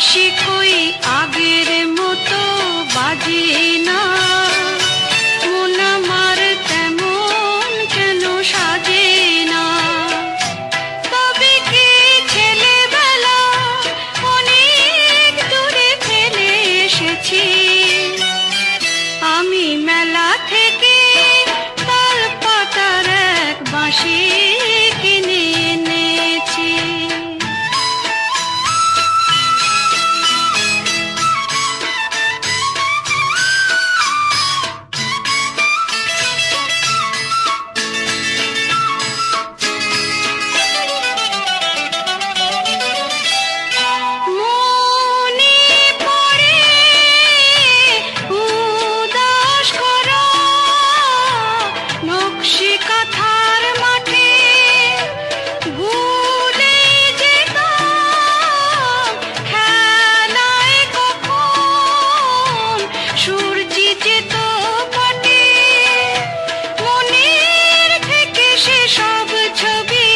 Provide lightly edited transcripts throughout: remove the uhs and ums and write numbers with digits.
বাঁশি কই আগের মতো বাজে না, মন আমার তেমন কেন সাজে না। তবে কি ছেলেবেলা অনেক দূরে ফেলে এসেছি, আমি মেলা থেকে তাল পাতার এক বাঁশি কিনে এনেছি। কাঁথার মাঠে ভুলে যেতাম খেলায় কখন সূর্যি যেত কাটে। মনের থেকে সেসব ছবি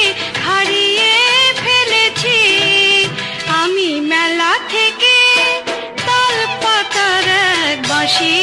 হারিয়ে ফেলেছি, আমি মেলা থেকে তাল পাতার এক বাঁশি